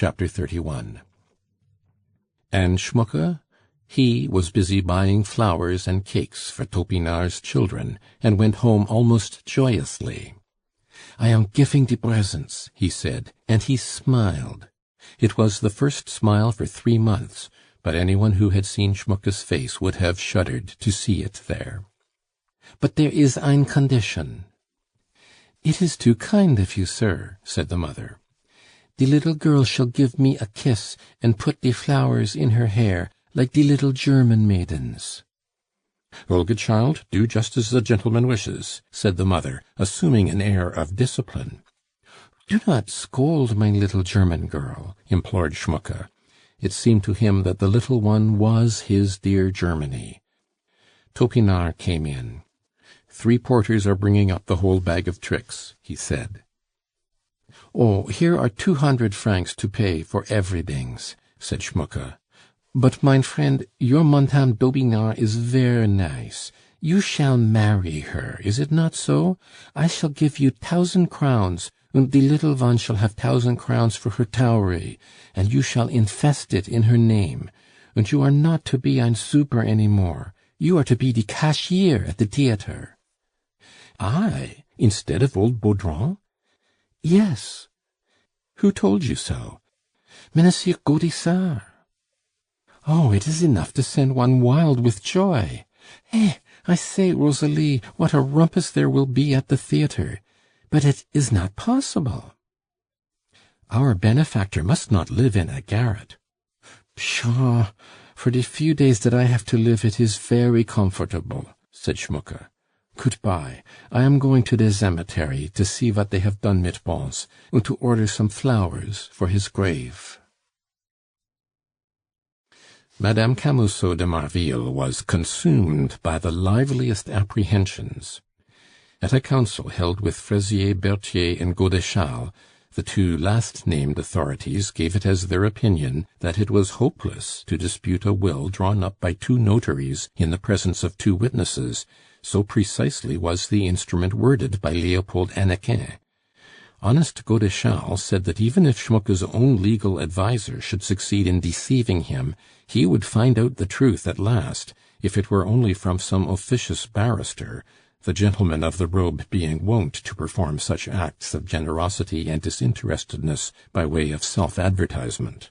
Chapter 31. And Schmucke? He was busy buying flowers and cakes for Topinard's children, and went home almost joyously. "I am giving the presents," he said, and he smiled. It was the first smile for 3 months, but anyone who had seen Schmucke's face would have shuddered to see it there. "But there is ein condition." "It is too kind of you, sir," said the mother. "The little girl shall give me a kiss, and put the flowers in her hair, like the little German maidens." "Olga, child, do just as the gentleman wishes," said the mother, assuming an air of discipline. "Do not scold my little German girl," implored Schmucke. It seemed to him that the little one was his dear Germany. Topinard came in. "3 porters are bringing up the whole bag of tricks," he said. "Oh, here are 200 francs to pay for everydings," said Schmucke. "But, mein friend, your Madame Topinard is ver nice. You shall marry her, is it not so? I shall give you 1,000 crowns, und die little one shall have 1,000 crowns for her dowry, and you shall infest it in her name. Und you are not to be ein super any more. You are to be the cashier at the theatre." "I? Instead of old Baudron?" "Yes." "Who told you so?" "Monsieur Gaudissart." "Oh, it is enough to send one wild with joy. Eh, I say, Rosalie, what a rumpus there will be at the theatre! But it is not possible." "Our benefactor must not live in a garret." "Pshaw! For the few days that I have to live it is very comfortable," said Schmucke. "Good-bye. I am going to the cemetery to see what they have done mit Bons, and to order some flowers for his grave." Madame Camusot de Marville was consumed by the liveliest apprehensions. At a council held with Fraisier, Berthier, and Godeschal, the 2 last-named authorities gave it as their opinion that it was hopeless to dispute a will drawn up by 2 notaries in the presence of 2 witnesses, so precisely was the instrument worded by Leopold Hannequin. Honest Godeschal said that even if Schmucke's own legal adviser should succeed in deceiving him, he would find out the truth at last, if it were only from some officious barrister, the gentleman of the robe being wont to perform such acts of generosity and disinterestedness by way of self-advertisement.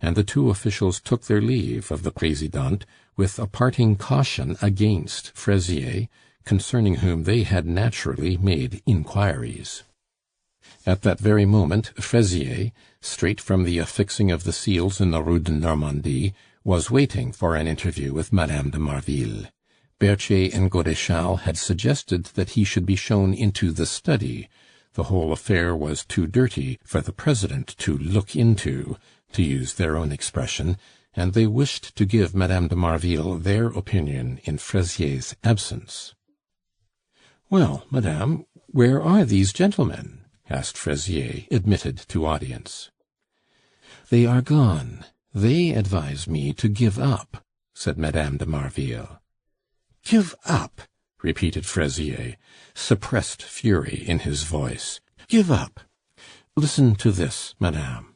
And the 2 officials took their leave of the Présidente with a parting caution against Fraisier, concerning whom they had naturally made inquiries. At that very moment, Fraisier, straight from the affixing of the seals in the Rue de Normandie, was waiting for an interview with Madame de Marville. Berthier and Godeschal had suggested that he should be shown into the study. The whole affair was too dirty for the president to look into, to use their own expression, and they wished to give Madame de Marville their opinion in Fraisier's absence. "Well, madame, where are these gentlemen?" asked Fraisier, admitted to audience. "They are gone. They advise me to give up," said Madame de Marville. "Give up!" repeated Fraisier, suppressed fury in his voice. "Give up! Listen to this, madame.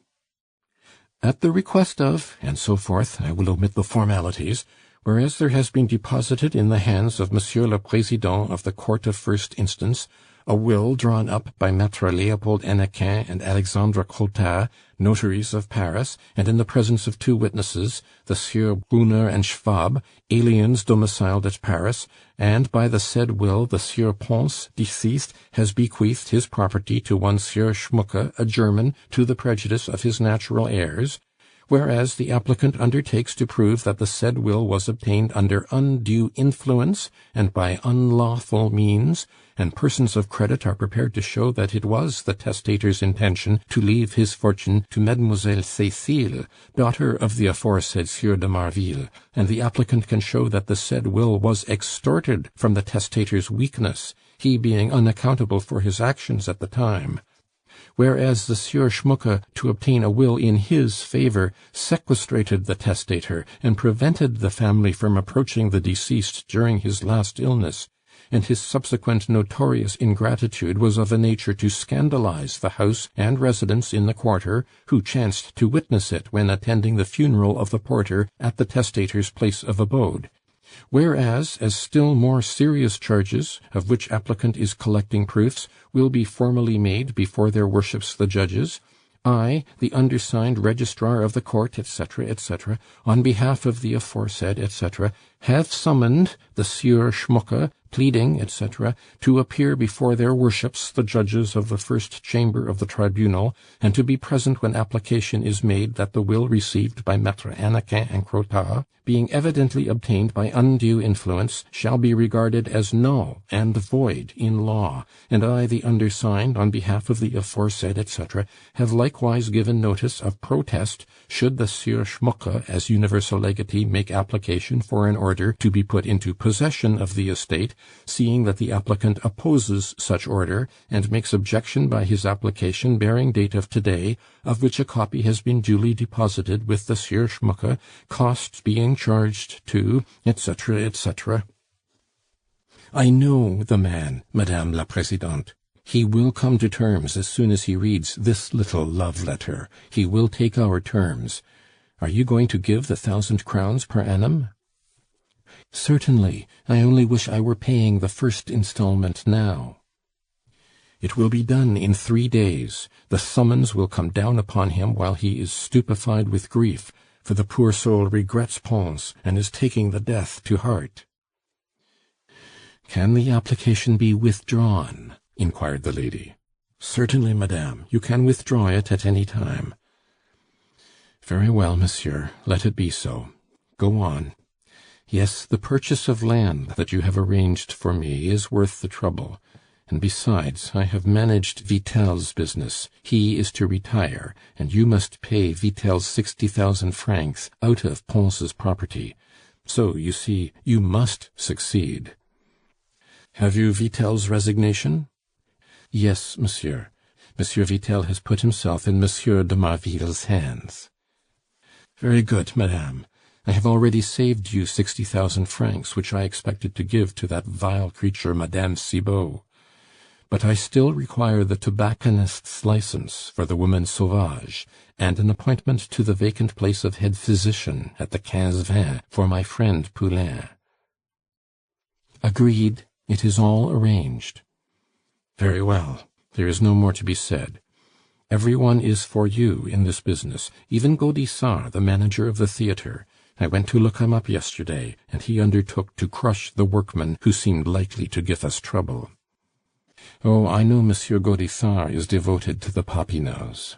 At the request of, and so forth, I will omit the formalities, whereas there has been deposited in the hands of Monsieur le Président of the Court of First Instance a will drawn up by Maître Leopold Hannequin and Alexandre Crottat, notaries of Paris, and in the presence of 2 witnesses, the Sieur Brunner and Schwab, aliens domiciled at Paris, and by the said will the Sieur Pons, deceased, has bequeathed his property to one Sieur Schmucke, a German, to the prejudice of his natural heirs, whereas the applicant undertakes to prove that the said will was obtained under undue influence and by unlawful means, and persons of credit are prepared to show that it was the testator's intention to leave his fortune to Mademoiselle Cécile, daughter of the aforesaid Sieur de Marville, and the applicant can show that the said will was extorted from the testator's weakness, he being unaccountable for his actions at the time. Whereas the Sieur Schmucke, to obtain a will in his favour, sequestrated the testator, and prevented the family from approaching the deceased during his last illness, and his subsequent notorious ingratitude was of a nature to scandalize the house and residents in the quarter who chanced to witness it when attending the funeral of the porter at the testator's place of abode. Whereas, as still more serious charges, of which applicant is collecting proofs, will be formally made before their worships the judges, I, the undersigned registrar of the court, etc., etc., on behalf of the aforesaid, etc., have summoned the Sieur Schmucke, pleading, etc., to appear before their worships the judges of the first chamber of the tribunal, and to be present when application is made that the will received by Maître Hannequin and Crottat, being evidently obtained by undue influence, shall be regarded as null and void in law, and I, the undersigned, on behalf of the aforesaid, etc., have likewise given notice of protest should the Sieur Schmucke, as universal legatee, make application for an order to be put into possession of the estate, seeing that the applicant opposes such order, and makes objection by his application bearing date of today, of which a copy has been duly deposited with the Sieur Schmucke, costs being charged to, etc., etc. I know the man, Madame la Présidente. He will come to terms as soon as he reads this little love letter. He will take our terms. Are you going to give the 1,000 crowns per annum? Certainly. I only wish I were paying the first installment now. It will be done in 3 days. The summons will come down upon him while he is stupefied with grief, for the poor soul regrets Pons and is taking the death to heart. Can the application be withdrawn? Inquired the lady. Certainly, madame. You can withdraw it at any time. Very well, monsieur. Let it be so. Go on. Yes, the purchase of land that you have arranged for me is worth the trouble. And besides, I have managed Vitel's business. He is to retire, and you must pay Vitel's 60,000 francs out of Pons's property. So, you see, you must succeed. Have you Vitel's resignation? Yes, monsieur. Monsieur Vitel has put himself in Monsieur de Marville's hands. Very good, madame. I have already saved you 60,000 francs, which I expected to give to that vile creature, Madame Cibot. But I still require the tobacconist's license for the woman Sauvage, and an appointment to the vacant place of head physician at the 15-20 for my friend Poulain. Agreed. It is all arranged. Very well. There is no more to be said. Everyone is for you in this business, even Gaudissart, the manager of the theatre. I went to look him up yesterday, and he undertook to crush the workman who seemed likely to give us trouble. Oh, I know Monsieur Gaudissart is devoted to the Popinots.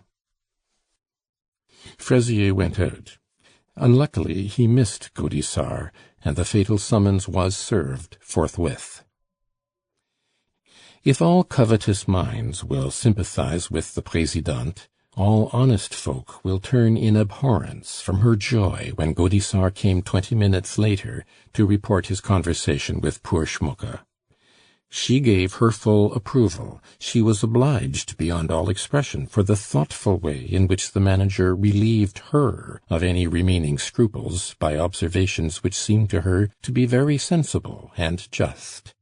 Fraisier went out. Unluckily, he missed Gaudissart, and the fatal summons was served forthwith. If all covetous minds will sympathize with the Présidente, all honest folk will turn in abhorrence from her joy when Gaudissart came 20 minutes later to report his conversation with poor Schmucke. She gave her full approval. She was obliged beyond all expression for the thoughtful way in which the manager relieved her of any remaining scruples by observations which seemed to her to be very sensible and just.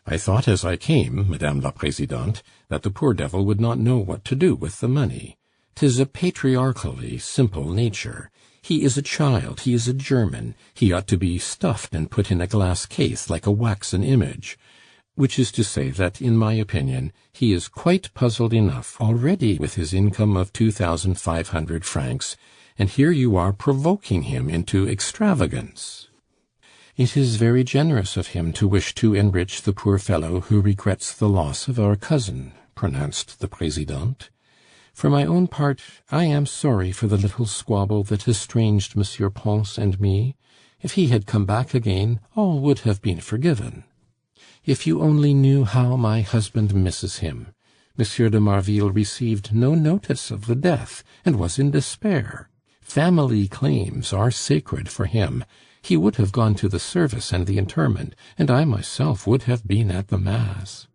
I thought as I came, Madame la Présidente, that the poor devil would not know what to do with the money. 'Tis a patriarchally simple nature. He is a child, he is a German, he ought to be stuffed and put in a glass case like a waxen image. Which is to say that, in my opinion, he is quite puzzled enough already with his income of 2,500 francs, and here you are provoking him into extravagance. It is very generous of him to wish to enrich the poor fellow who regrets the loss of our cousin, pronounced the Présidente. For my own part, I am sorry for the little squabble that estranged Monsieur Pons and me. If he had come back again, all would have been forgiven. If you only knew how my husband misses him. Monsieur de Marville received no notice of the death, and was in despair. Family claims are sacred for him. He would have gone to the service and the interment, and I myself would have been at the mass.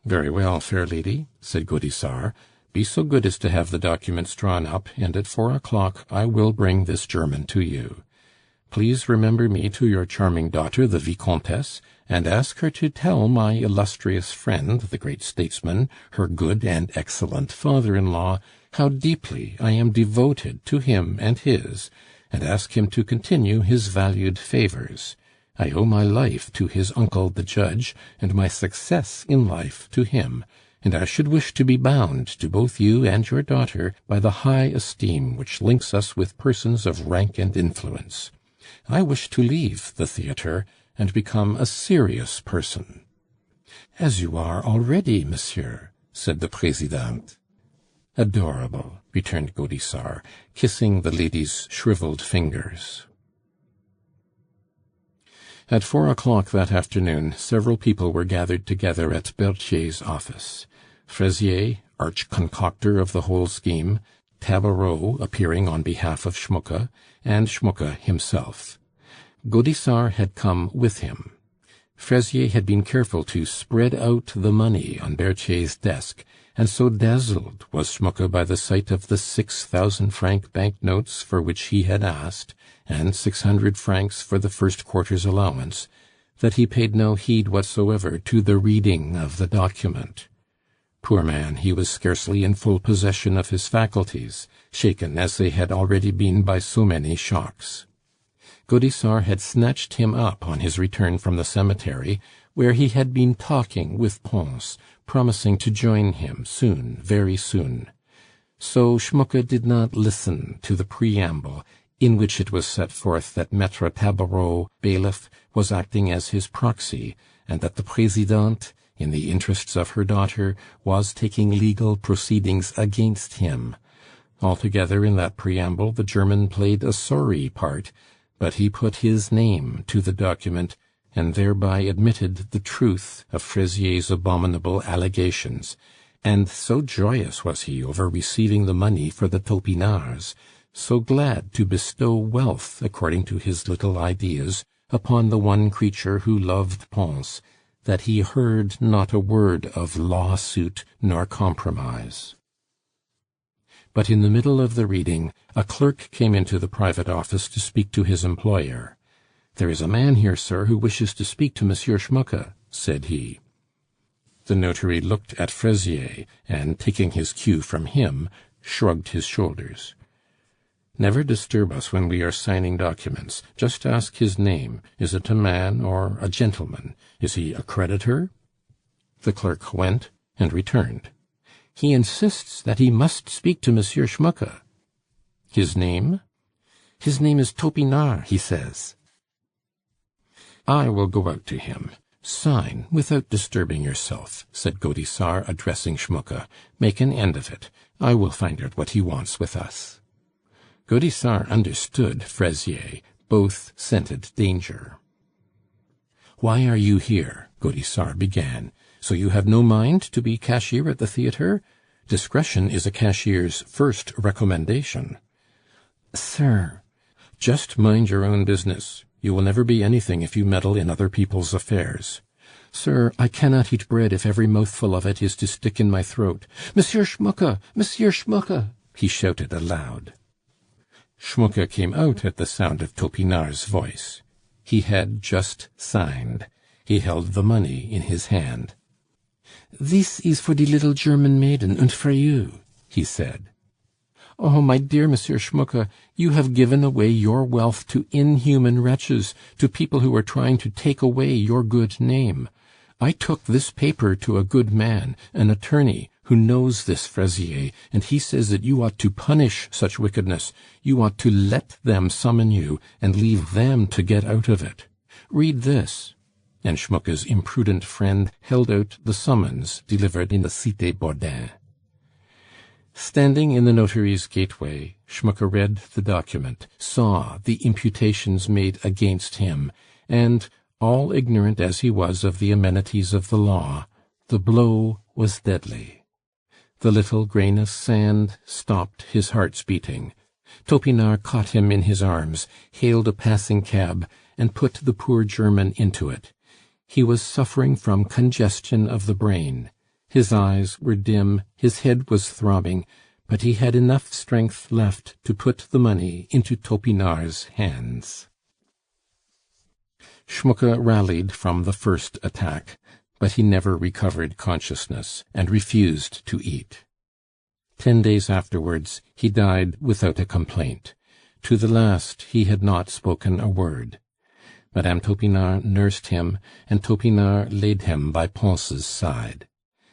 Very well, fair lady, said Gaudissart. Be so good as to have the documents drawn up, and at 4 o'clock I will bring this German to you. Please remember me to your charming daughter, the Vicomtesse, and ask her to tell my illustrious friend, the great statesman, her good and excellent father-in-law, how deeply I am devoted to him and his, and ask him to continue his valued favors. I owe my life to his uncle the judge, and my success in life to him, and I should wish to be bound to both you and your daughter by the high esteem which links us with persons of rank and influence. I wish to leave the theatre and become a serious person." "As you are already, monsieur," said the Presidente. "Adorable," returned Gaudissart, kissing the lady's shriveled fingers. At 4 o'clock that afternoon, several people were gathered together at Berthier's office. Fraisier, arch-concocter of the whole scheme, Tabareau appearing on behalf of Schmucke, and Schmucke himself. Gaudissart had come with him. Fraisier had been careful to spread out the money on Berthier's desk, and so dazzled was Schmucke by the sight of the 6,000-franc bank-notes for which he had asked, and 600 francs for the first quarter's allowance, that he paid no heed whatsoever to the reading of the document. Poor man, he was scarcely in full possession of his faculties, shaken as they had already been by so many shocks. Gaudissart had snatched him up on his return from the cemetery, where he had been talking with Pons, promising to join him soon, very soon. So Schmucke did not listen to the preamble, in which it was set forth that Maître Tabareau, bailiff, was acting as his proxy, and that the Présidente, in the interests of her daughter, was taking legal proceedings against him. Altogether, in that preamble, the German played a sorry part, but he put his name to the document, and thereby admitted the truth of Fraisier's abominable allegations. And so joyous was he over receiving the money for the Topinards, so glad to bestow wealth according to his little ideas upon the one creature who loved Pons, that he heard not a word of lawsuit nor compromise. But in the middle of the reading, a clerk came into the private office to speak to his employer. "There is a man here, sir, who wishes to speak to Monsieur Schmucke," said he. The notary looked at Fraisier, and, taking his cue from him, shrugged his shoulders. "Never disturb us when we are signing documents. Just ask his name. Is it a man or a gentleman? Is he a creditor?" The clerk went and returned. "He insists that he must speak to Monsieur Schmucke." "His name?" "His name is Topinard, he says." "I will go out to him. Sign without disturbing yourself," said Gaudissart, addressing Schmucke. "Make an end of it. I will find out what he wants with us." Gaudissart understood Fraisier. Both scented danger. "Why are you here?" Gaudissart began. "So you have no mind to be cashier at the theatre? Discretion is a cashier's first recommendation." "Sir—" "Just mind your own business. You will never be anything if you meddle in other people's affairs." "Sir, I cannot eat bread if every mouthful of it is to stick in my throat. Monsieur Schmucke! Monsieur Schmucke!" he shouted aloud. Schmucke came out at the sound of Topinard's voice. He had just signed. He held the money in his hand. "This is for the little German maiden, and for you," he said. "Oh, my dear Monsieur Schmucke, you have given away your wealth to inhuman wretches, to people who are trying to take away your good name. I took this paper to a good man, an attorney, who knows this Fraisier, and he says that you ought to punish such wickedness. You ought to let them summon you, and leave them to get out of it. Read this." And Schmucke's imprudent friend held out the summons delivered in the Cité Bourdin. Standing in the notary's gateway, Schmucke read the document, saw the imputations made against him, and, all ignorant as he was of the amenities of the law, the blow was deadly. The little grain of sand stopped his heart's beating. Topinard caught him in his arms, hailed a passing cab, and put the poor German into it. He was suffering from congestion of the brain. His eyes were dim, his head was throbbing, but he had enough strength left to put the money into Topinard's hands. Schmucke rallied from the first attack, but he never recovered consciousness, and refused to eat. 10 days afterwards he died without a complaint. To the last he had not spoken a word. Madame Topinard nursed him, and Topinard laid him by Pons' side.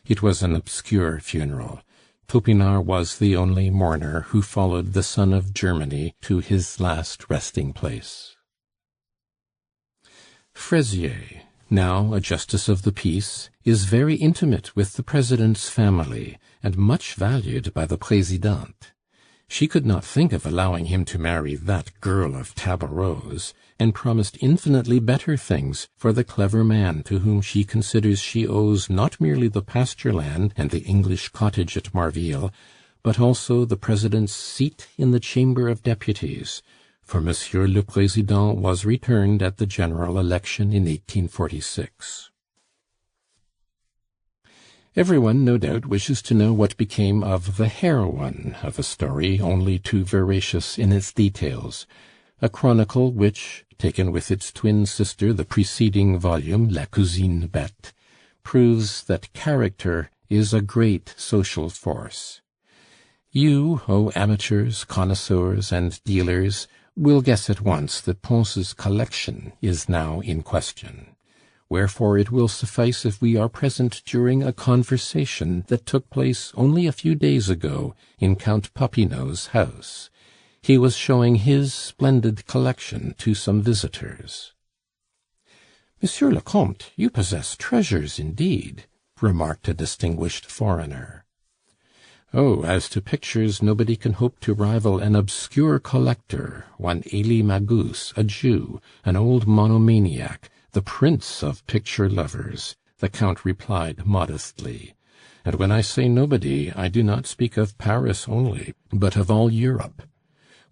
It was an obscure funeral. Topinard was the only mourner who followed the son of Germany to his last resting place. Fraisier, now a justice of the peace, is very intimate with the president's family, and much valued by the Présidente. She could not think of allowing him to marry that girl of Tabarot's, and promised infinitely better things for the clever man to whom she considers she owes not merely the pasture land and the English cottage at Marville, but also the president's seat in the Chamber of Deputies, for Monsieur le Président was returned at the general election in 1846. Everyone, no doubt, wishes to know what became of the heroine of a story only too veracious in its details, a chronicle which, taken with its twin sister, the preceding volume, La Cousine Bette, proves that character is a great social force. You, O amateurs, connoisseurs, and dealers, will guess at once that Pons' collection is now in question. Wherefore it will suffice if we are present during a conversation that took place only a few days ago in Count Popinot's house. He was showing his splendid collection to some visitors. "Monsieur le Comte, you possess treasures indeed," remarked a distinguished foreigner. "Oh, as to pictures, nobody can hope to rival an obscure collector, one Elie Magus, a Jew, an old monomaniac, the prince of picture lovers," the Count replied modestly. "And when I say nobody, I do not speak of Paris only, but of all Europe.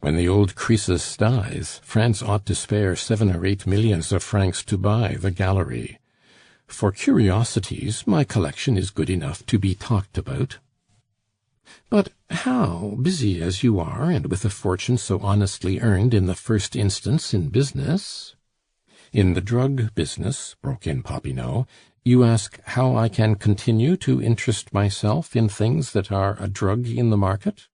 When the old Croesus dies, France ought to spare 7 or 8 millions of francs to buy the gallery. For curiosities, my collection is good enough to be talked about." "But how, busy as you are, and with a fortune so honestly earned in the first instance in business—" "In the drug business," broke in Popinot, "you ask how I can continue to interest myself in things that are a drug in the market?"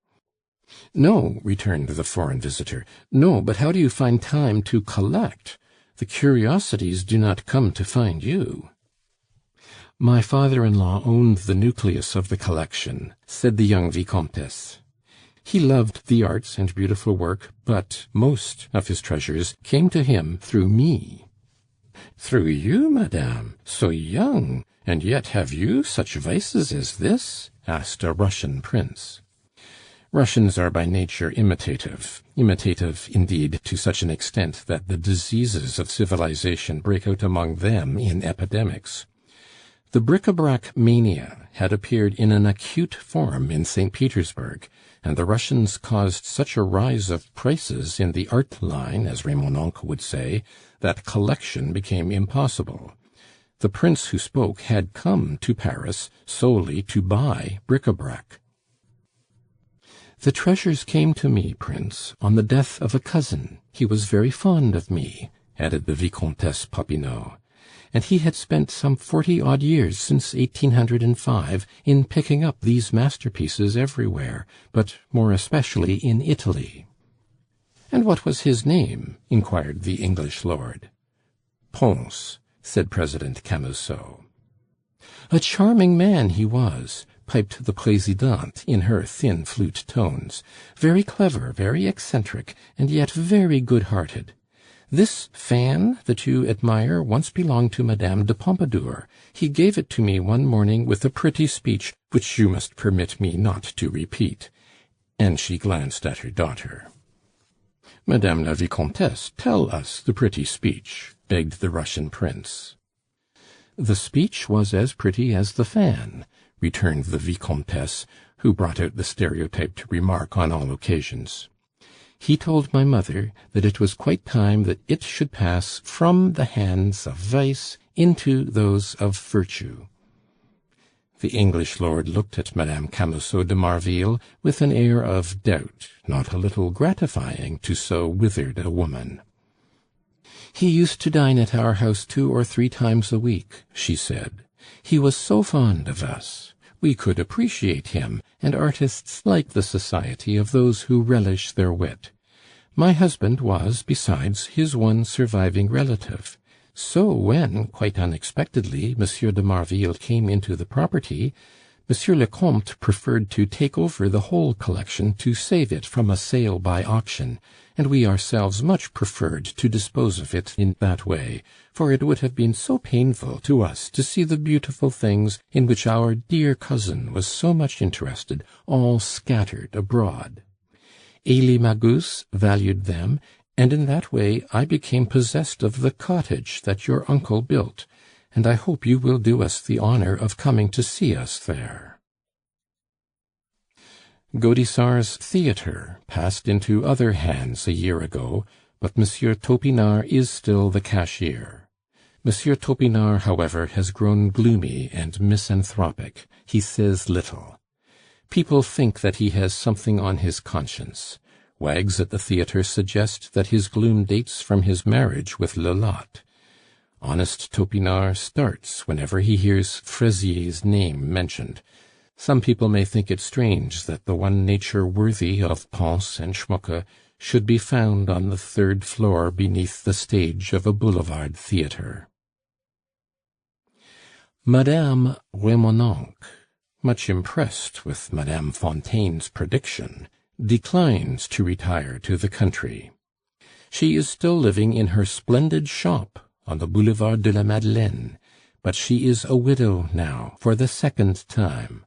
"No," returned the foreign visitor, "no, but how do you find time to collect? The curiosities do not come to find you." "My father-in-law owned the nucleus of the collection," said the young Vicomtesse. "He loved the arts and beautiful work, but most of his treasures came to him through me." "Through you, madame? So young, and yet have you such vices as this?" asked a Russian prince. Russians are by nature imitative, indeed, to such an extent that the diseases of civilization break out among them in epidemics. The bric-a-brac mania had appeared in an acute form in St. Petersburg, and the Russians caused such a rise of prices in the art line, as Remonencq would say, that collection became impossible. The prince who spoke had come to Paris solely to buy bric-a-brac. "The treasures came to me, Prince, on the death of a cousin. He was very fond of me," added the Vicomtesse Popinot. "And he had spent some 40-odd years since 1805 in picking up these masterpieces everywhere, but more especially in Italy." "And what was his name?" inquired the English lord. "Pons," said President Camusot. "A charming man he was," piped the Présidente in her thin flute tones. "Very clever, very eccentric, and yet very good-hearted. This fan that you admire once belonged to Madame de Pompadour. He gave it to me one morning with a pretty speech, which you must permit me not to repeat." And she glanced at her daughter. "Madame la Vicomtesse, tell us the pretty speech," begged the Russian prince. "The speech was as pretty as the fan," returned the Vicomtesse, who brought out the stereotyped remark on all occasions. "He told my mother that it was quite time that it should pass from the hands of vice into those of virtue." The English lord looked at Madame Camusot de Marville with an air of doubt not a little gratifying to so withered a woman. "He used to dine at our house 2 or 3 times a week," she said. "He was so fond of us. We could appreciate him, and artists like the society of those who relish their wit. My husband was, besides, his one surviving relative. So when, quite unexpectedly, Monsieur de Marville came into the property, Monsieur le Comte preferred to take over the whole collection to save it from a sale by auction, and we ourselves much preferred to dispose of it in that way, for it would have been so painful to us to see the beautiful things in which our dear cousin was so much interested all scattered abroad. Elie Magus valued them, and in that way I became possessed of the cottage that your uncle built, and I hope you will do us the honor of coming to see us there." Gaudissart's theatre passed into other hands a year ago, but Monsieur Topinard is still the cashier. Monsieur Topinard, however, has grown gloomy and misanthropic. He says little. People think that he has something on his conscience. Wags at the theatre suggest that his gloom dates from his marriage with Lelotte. Honest Topinard starts whenever he hears Fraisier's name mentioned. Some people may think it strange that the one nature worthy of Pons and Schmucke should be found on the 3rd floor beneath the stage of a boulevard theatre. Madame Remonencq, much impressed with Madame Fontaine's prediction, declines to retire to the country. She is still living in her splendid shop on the Boulevard de la Madeleine, but she is a widow now for the 2nd time.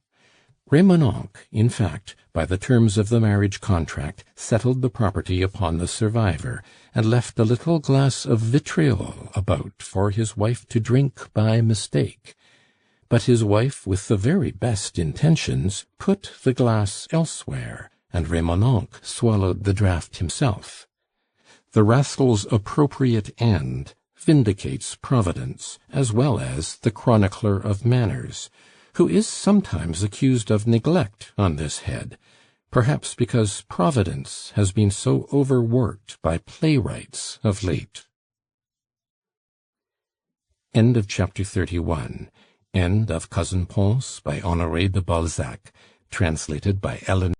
Remonencq, in fact, by the terms of the marriage contract, settled the property upon the survivor, and left a little glass of vitriol about for his wife to drink by mistake. But his wife, with the very best intentions, put the glass elsewhere, and Remonencq swallowed the draught himself. The rascal's appropriate end vindicates Providence, as well as the chronicler of manners, who is sometimes accused of neglect on this head, perhaps because Providence has been so overworked by playwrights of late. End of chapter 31. End of Cousin Pons by Honoré de Balzac, translated by Ellen